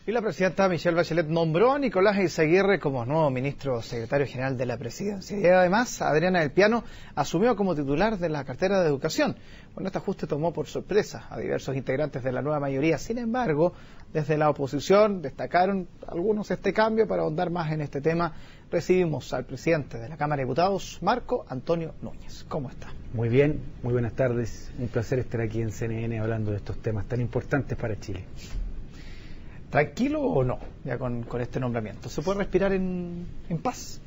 Y la presidenta Michelle Bachelet nombró a Nicolás Eyzaguirre como nuevo ministro secretario general de la presidencia. Y además, Adriana del Piano asumió como titular de la cartera de Educación. Bueno, este ajuste tomó por sorpresa a diversos integrantes de la nueva mayoría. Sin embargo, desde la oposición destacaron algunos este cambio. Para ahondar más en este tema, recibimos al presidente de la Cámara de Diputados, Marco Antonio Núñez. ¿Cómo está? Muy bien, muy buenas tardes. Un placer estar aquí en CNN hablando de estos temas tan importantes para Chile. ¿Tranquilo o no ya con este nombramiento? ¿Se puede respirar en paz?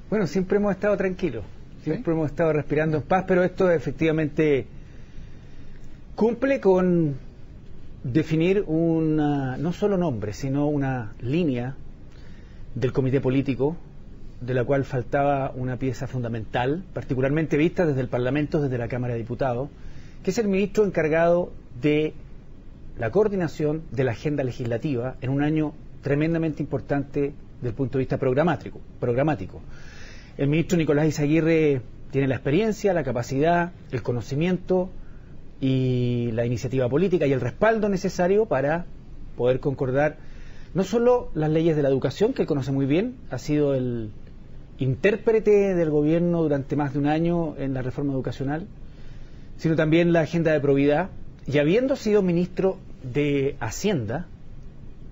Bueno, siempre hemos estado tranquilos, siempre hemos estado respirando en paz, pero esto efectivamente cumple con definir no solo nombre, sino una línea del comité político, de la cual faltaba una pieza fundamental, particularmente vista desde el Parlamento, desde la Cámara de Diputados, que es el ministro encargado de la coordinación de la agenda legislativa en un año tremendamente importante desde el punto de vista programático. El ministro Nicolás Eyzaguirre tiene la experiencia, la capacidad, el conocimiento y la iniciativa política y el respaldo necesario para poder concordar no solo las leyes de la educación, que él conoce muy bien, ha sido el intérprete del gobierno durante más de un año en la reforma educacional, sino también la agenda de probidad, y habiendo sido ministro de Hacienda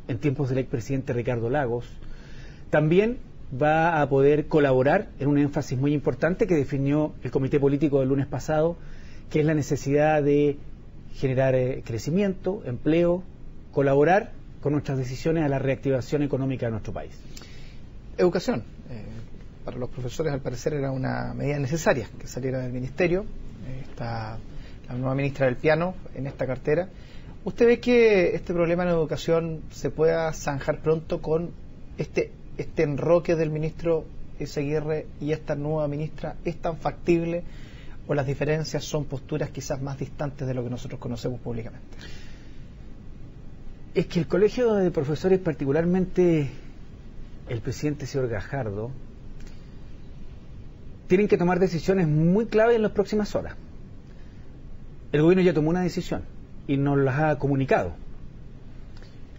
en tiempos del expresidente Ricardo Lagos, también va a poder colaborar en un énfasis muy importante que definió el comité político del lunes pasado, que es la necesidad de generar crecimiento, empleo, colaborar con nuestras decisiones a la reactivación económica de nuestro país. Educación. Para los profesores, al parecer, era una medida necesaria que saliera del ministerio. Está la nueva ministra del Piano en esta cartera. ¿Usted ve que este problema en educación se pueda zanjar pronto con este enroque del ministro Eyzaguirre y esta nueva ministra? ¿Es tan factible o las diferencias son posturas quizás más distantes de lo que nosotros conocemos públicamente? Es que el colegio de profesores, particularmente el presidente señor Gajardo, tienen que tomar decisiones muy claves en las próximas horas. El gobierno ya tomó una decisión y nos las ha comunicado.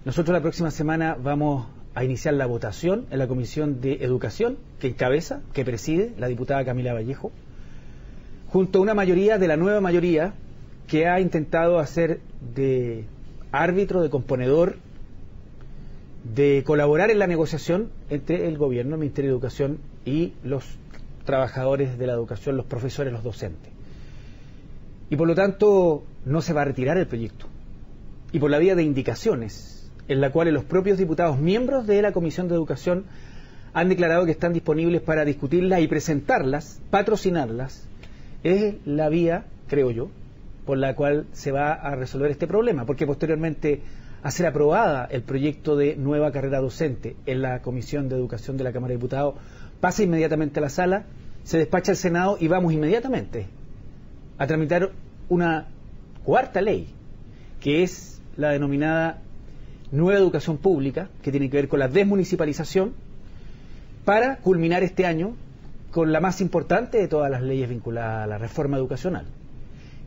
Nosotros la próxima semana vamos a iniciar la votación en la Comisión de Educación, que encabeza, que preside la diputada Camila Vallejo, junto a una mayoría de la nueva mayoría que ha intentado hacer de árbitro, de componedor, de colaborar en la negociación entre el gobierno, el Ministerio de Educación y los trabajadores de la educación, los profesores, los docentes. Y por lo tanto no se va a retirar el proyecto. Y por la vía de indicaciones, en la cual los propios diputados, miembros de la Comisión de Educación, han declarado que están disponibles para discutirlas y presentarlas, patrocinarlas, es la vía, creo yo, por la cual se va a resolver este problema, porque posteriormente a ser aprobada el proyecto de nueva carrera docente en la Comisión de Educación de la Cámara de Diputados, pasa inmediatamente a la sala, se despacha al Senado y vamos inmediatamente a tramitar una cuarta ley, que es la denominada Nueva Educación Pública, que tiene que ver con la desmunicipalización, para culminar este año con la más importante de todas las leyes vinculadas a la reforma educacional,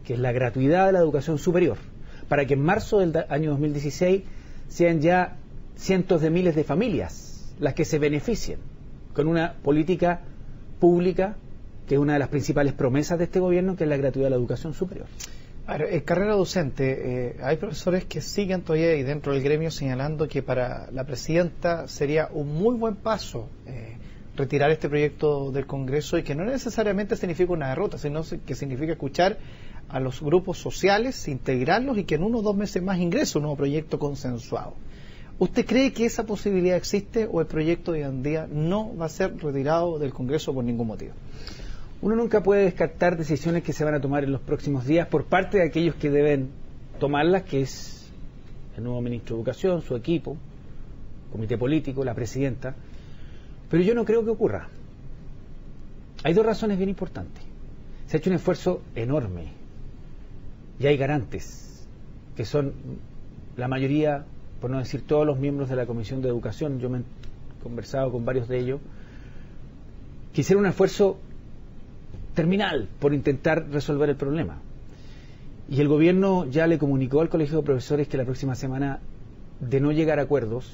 que es la gratuidad de la educación superior, para que en marzo del año 2016 sean ya cientos de miles de familias las que se beneficien con una política pública que es una de las principales promesas de este gobierno, que es la gratuidad de la educación superior. Carrera docente, hay profesores que siguen todavía ahí dentro del gremio señalando que para la presidenta sería un muy buen paso retirar este proyecto del Congreso, y que no necesariamente significa una derrota, sino que significa escuchar a los grupos sociales, integrarlos y que en 1 o 2 meses más ingrese un nuevo proyecto consensuado. ¿Usted cree que esa posibilidad existe o el proyecto de hoy en día no va a ser retirado del Congreso por ningún motivo? Uno nunca puede descartar decisiones que se van a tomar en los próximos días por parte de aquellos que deben tomarlas, que es el nuevo ministro de Educación, su equipo, comité político, la presidenta. Pero yo no creo que ocurra. Hay 2 razones bien importantes. Se ha hecho un esfuerzo enorme y hay garantes, que son la mayoría, por no decir todos los miembros de la Comisión de Educación. Yo me he conversado con varios de ellos, que hicieron un esfuerzo terminal por intentar resolver el problema. Y el gobierno ya le comunicó al Colegio de Profesores que la próxima semana de no llegar a acuerdos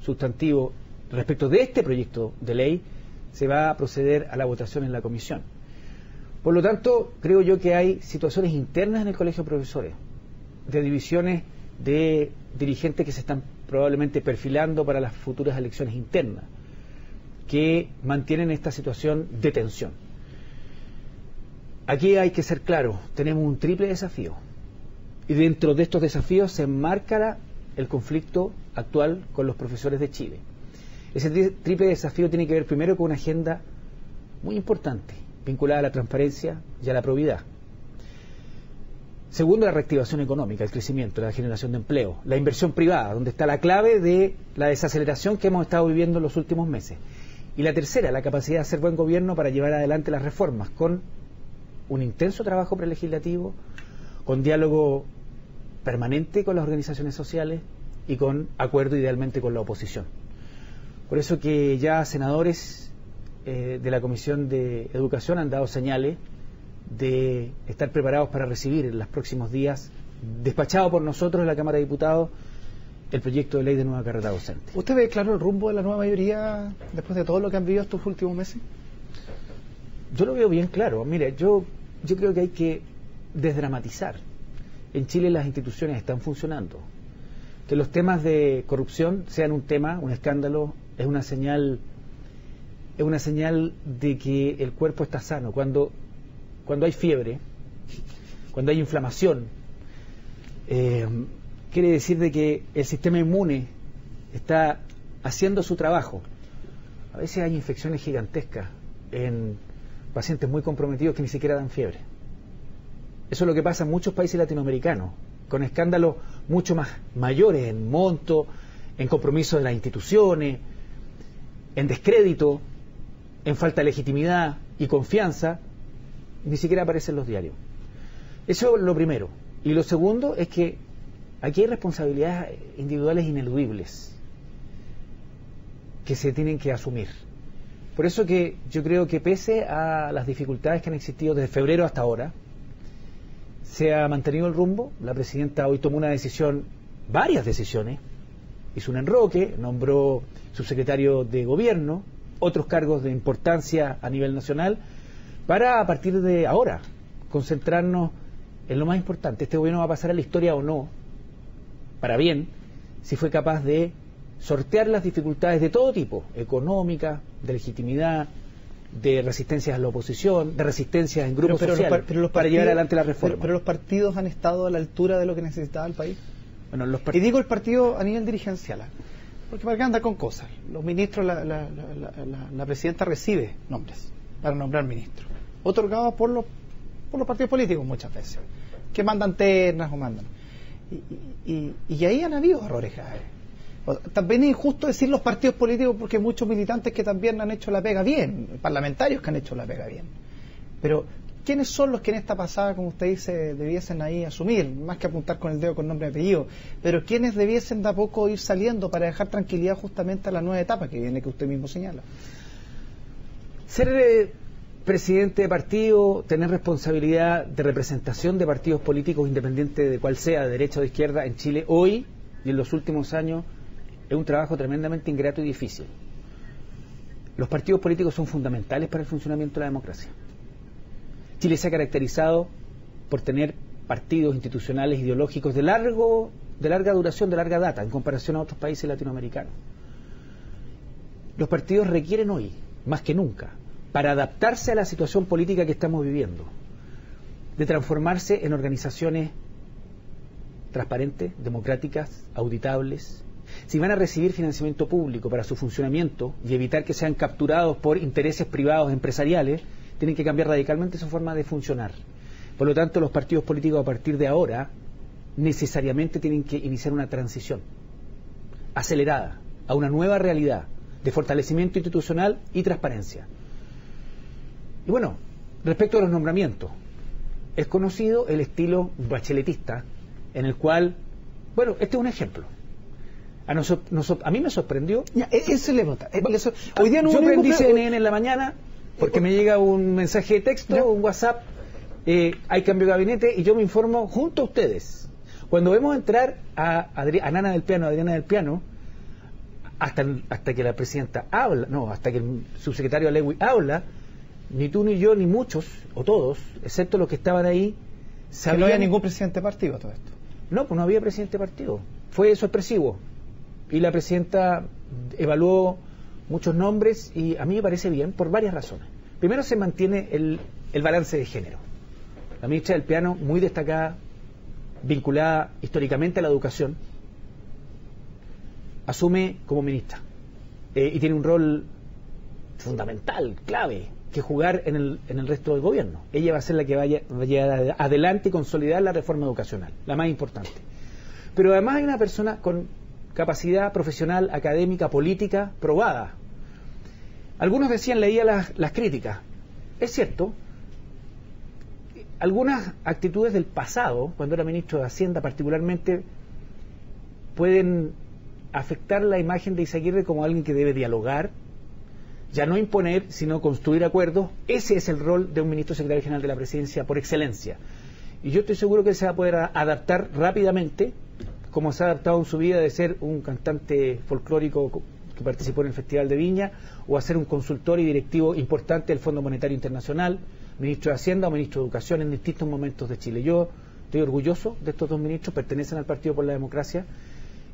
sustantivos respecto de este proyecto de ley, se va a proceder a la votación en la comisión. Por lo tanto, creo yo que hay situaciones internas en el Colegio de Profesores, de divisiones de dirigentes que se están probablemente perfilando para las futuras elecciones internas, que mantienen esta situación de tensión. Aquí hay que ser claro, tenemos un triple desafío, y dentro de estos desafíos se enmarca el conflicto actual con los profesores de Chile. Ese triple desafío tiene que ver primero con una agenda muy importante, vinculada a la transparencia y a la probidad. Segundo, la reactivación económica, el crecimiento, la generación de empleo, la inversión privada, donde está la clave de la desaceleración que hemos estado viviendo en los últimos meses. Y la tercera, la capacidad de hacer buen gobierno para llevar adelante las reformas, con un intenso trabajo prelegislativo, con diálogo permanente con las organizaciones sociales y con acuerdo idealmente con la oposición. Por eso que ya senadores de la Comisión de Educación han dado señales de estar preparados para recibir en los próximos días, despachado por nosotros en la Cámara de Diputados, el proyecto de ley de nueva carrera docente. ¿Usted ve claro el rumbo de la nueva mayoría después de todo lo que han vivido estos últimos meses? Yo lo veo bien claro. Mire, yo creo que hay que desdramatizar. En Chile las instituciones están funcionando. Que los temas de corrupción sean un tema, un escándalo, es una señal de que el cuerpo está sano. Cuando hay fiebre, cuando hay inflamación, quiere decir de que el sistema inmune está haciendo su trabajo. A veces hay infecciones gigantescas en pacientes muy comprometidos que ni siquiera dan fiebre. Eso es lo que pasa en muchos países latinoamericanos, con escándalos mucho más mayores en monto, en compromiso de las instituciones, en descrédito, en falta de legitimidad y confianza, ni siquiera aparecen en los diarios. Eso es lo primero. Y lo segundo es que aquí hay responsabilidades individuales ineludibles que se tienen que asumir. Por eso que yo creo que pese a las dificultades que han existido desde febrero hasta ahora, se ha mantenido el rumbo. La presidenta hoy tomó una decisión, varias decisiones, hizo un enroque, nombró subsecretario de gobierno, otros cargos de importancia a nivel nacional, para a partir de ahora concentrarnos en lo más importante. Este gobierno va a pasar a la historia o no, para bien, si fue capaz de sortear las dificultades de todo tipo, económica, de legitimidad, de resistencias a la oposición, de resistencias en grupos sociales, para llevar adelante la reforma. Pero los partidos han estado a la altura de lo que necesitaba el país. Bueno, y digo el partido a nivel dirigencial, porque para qué anda con cosas. Los ministros, la presidenta recibe nombres para nombrar ministros, otorgados por los partidos políticos muchas veces, que mandan ternas o mandan. Y ahí han habido errores graves. También es injusto decir los partidos políticos, porque hay muchos militantes que también han hecho la pega bien, parlamentarios que han hecho la pega bien. Pero ¿quiénes son los que en esta pasada, como usted dice, debiesen ahí asumir, más que apuntar con el dedo con nombre y apellido, pero quiénes debiesen de a poco ir saliendo para dejar tranquilidad justamente a la nueva etapa que viene, que usted mismo señala? Ser presidente de partido, tener responsabilidad de representación de partidos políticos, independiente de cuál sea, de derecha o de izquierda, en Chile hoy y en los últimos años, es un trabajo tremendamente ingrato y difícil. Los partidos políticos son fundamentales para el funcionamiento de la democracia. Chile se ha caracterizado por tener partidos institucionales, ideológicos de larga duración, de larga data, en comparación a otros países latinoamericanos. Los partidos requieren hoy, más que nunca, para adaptarse a la situación política que estamos viviendo, de transformarse en organizaciones transparentes, democráticas, auditables. Si van a recibir financiamiento público para su funcionamiento y evitar que sean capturados por intereses privados empresariales, tienen que cambiar radicalmente su forma de funcionar. Por lo tanto, los partidos políticos a partir de ahora necesariamente tienen que iniciar una transición acelerada a una nueva realidad de fortalecimiento institucional y transparencia. Y bueno, respecto a los nombramientos, es conocido el estilo bacheletista, en el cual, bueno, este es un ejemplo. A mí me sorprendió. Eso le vota. Hoy día no yo prendí CNN en la mañana porque me llega un mensaje de texto, un WhatsApp, hay cambio de gabinete y yo me informo junto a ustedes. Cuando vemos entrar a Nana del Piano, a Adriana del Piano, hasta que la presidenta habla, no, hasta que el subsecretario Alewi habla, ni tú ni yo ni muchos, o todos, excepto los que estaban ahí, sabían... Que no había ningún presidente de partido todo esto. No, pues no había presidente de partido. Fue sorpresivo. Y la presidenta evaluó muchos nombres y a mí me parece bien por varias razones. Primero, se mantiene el balance de género. La ministra del Piano, muy destacada, vinculada históricamente a la educación, asume como ministra y tiene un rol fundamental, clave, que jugar en el resto del gobierno. Ella va a ser la que vaya adelante y consolidar la reforma educacional, la más importante. Pero además hay una persona con capacidad profesional, académica, política, probada. Algunos decían, leía las críticas. Es cierto, algunas actitudes del pasado, cuando era ministro de Hacienda particularmente, pueden afectar la imagen de Izaguirre como alguien que debe dialogar, ya no imponer, sino construir acuerdos. Ese es el rol de un ministro secretario general de la Presidencia por excelencia. Y yo estoy seguro que él se va a poder adaptar rápidamente, como se ha adaptado en su vida de ser un cantante folclórico que participó en el Festival de Viña, o a ser un consultor y directivo importante del Fondo Monetario Internacional, ministro de Hacienda o ministro de Educación en distintos momentos de Chile. Yo estoy orgulloso de estos dos ministros, pertenecen al Partido por la Democracia.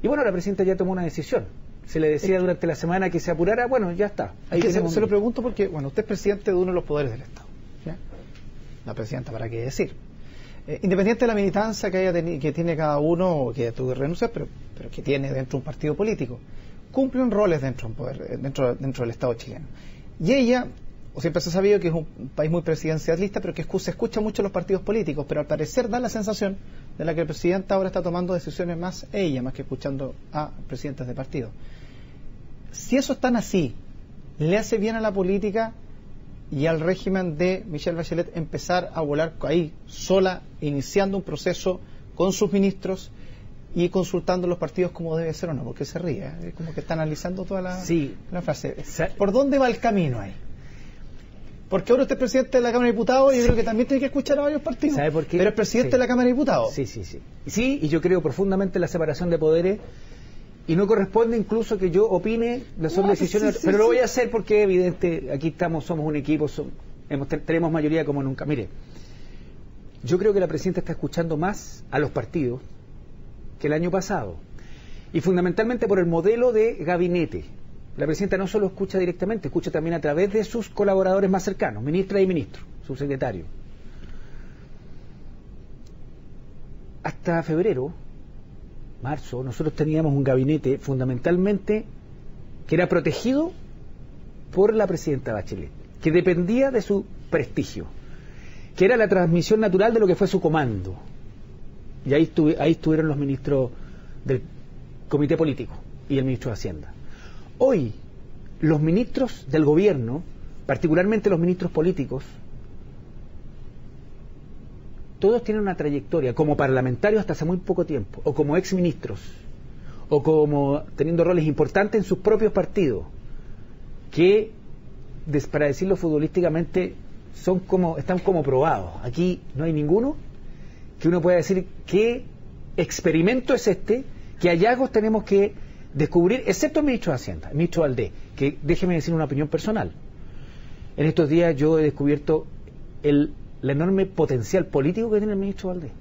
Y bueno, la presidenta ya tomó una decisión. Se le decía durante la semana que se apurara, bueno, ya está. Ahí se lo pregunto porque, bueno, usted es presidente de uno de los poderes del Estado, ¿ya? La presidenta, ¿para qué decir? Independiente de la militancia que tiene cada uno, o que tuvo que renunciar, pero que tiene dentro de un partido político, cumplen roles dentro del Estado chileno. Y ella, o siempre se ha sabido que es un país muy presidencialista, pero que se escucha mucho los partidos políticos, pero al parecer da la sensación de la que el presidente ahora está tomando decisiones más que escuchando a presidentes de partido. Si eso es tan así, ¿le hace bien a la política y al régimen de Michelle Bachelet empezar a volar ahí sola, iniciando un proceso con sus ministros y consultando los partidos como debe ser o no? Porque se ríe, es como que está analizando toda la frase. ¿Por dónde va el camino ahí? Porque ahora usted es presidente de la Cámara de Diputados y yo creo que también tiene que escuchar a varios partidos. ¿Sabe por qué? Pero es presidente de la Cámara de Diputados. Sí, y yo creo profundamente en la separación de poderes y no corresponde incluso que yo opine sobre decisiones, pero lo voy a hacer porque es evidente, aquí somos un equipo, tenemos mayoría como nunca. Mire, yo creo que la presidenta está escuchando más a los partidos que el año pasado y fundamentalmente por el modelo de gabinete. La presidenta no solo escucha directamente, escucha también a través de sus colaboradores más cercanos, ministra y ministro, subsecretario. Hasta febrero, marzo, nosotros teníamos un gabinete fundamentalmente que era protegido por la presidenta Bachelet, que dependía de su prestigio, que era la transmisión natural de lo que fue su comando. Y ahí estuvieron los ministros del Comité Político y el ministro de Hacienda. Hoy, los ministros del gobierno, particularmente los ministros políticos, todos tienen una trayectoria como parlamentarios hasta hace muy poco tiempo, o como exministros, o como teniendo roles importantes en sus propios partidos, que, para decirlo futbolísticamente, están como probados. Aquí no hay ninguno que uno pueda decir qué experimento es este, qué hallazgos tenemos que descubrir, excepto el ministro de Hacienda, el ministro Valdés, que déjeme decir una opinión personal. En estos días yo he descubierto el enorme potencial político que tiene el ministro Valdés.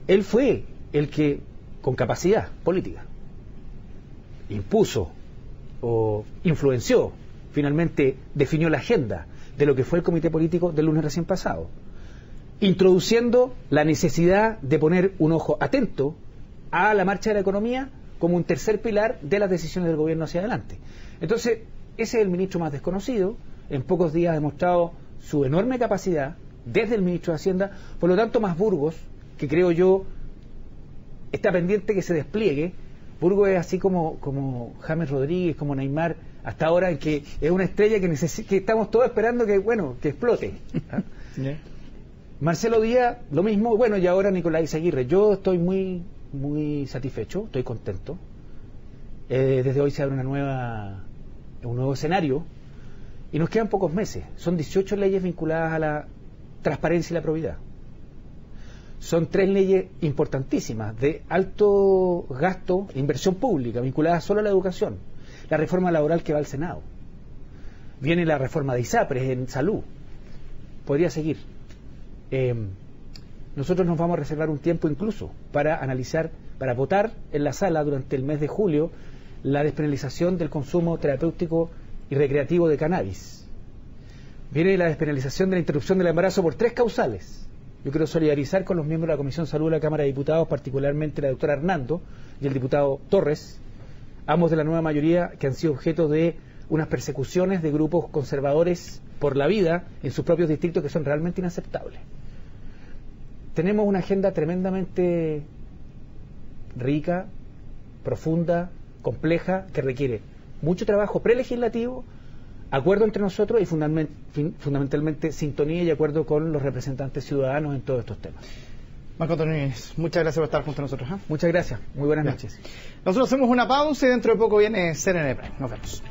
Él fue el que, con capacidad política, impuso o influenció, finalmente definió la agenda de lo que fue el comité político del lunes recién pasado, introduciendo la necesidad de poner un ojo atento a la marcha de la economía como un tercer pilar de las decisiones del gobierno hacia adelante. Entonces, ese es el ministro más desconocido, en pocos días ha demostrado su enorme capacidad desde el ministro de Hacienda, por lo tanto más Burgos, que creo yo está pendiente que se despliegue. Burgos es así como James Rodríguez, como Neymar, hasta ahora, en que es una estrella que estamos todos esperando que explote. ¿Ah? Yeah. Marcelo Díaz, lo mismo, bueno, y ahora Nicolás Izaguirre. Yo estoy muy satisfecho, estoy contento. Desde hoy se abre un nuevo escenario y nos quedan pocos meses. Son 18 leyes vinculadas a la transparencia y la probidad. Son 3 leyes importantísimas de alto gasto, inversión pública, vinculadas solo a la educación. La reforma laboral que va al Senado. Viene la reforma de ISAPRES en salud. Podría seguir. Nosotros nos vamos a reservar un tiempo incluso para analizar, para votar en la sala durante el mes de julio la despenalización del consumo terapéutico y recreativo de cannabis. Viene la despenalización de la interrupción del embarazo por 3 causales. Yo quiero solidarizar con los miembros de la Comisión de Salud de la Cámara de Diputados, particularmente la doctora Hernando y el diputado Torres, ambos de la nueva mayoría, que han sido objeto de unas persecuciones de grupos conservadores por la vida en sus propios distritos que son realmente inaceptables. Tenemos una agenda tremendamente rica, profunda, compleja, que requiere mucho trabajo prelegislativo, acuerdo entre nosotros y fundamentalmente sintonía y acuerdo con los representantes ciudadanos en todos estos temas. Marco Antonio Núñez, muchas gracias por estar junto a nosotros. Muchas gracias, muy buenas noches. Nosotros hacemos una pausa y dentro de poco viene CNN Prime. Nos vemos.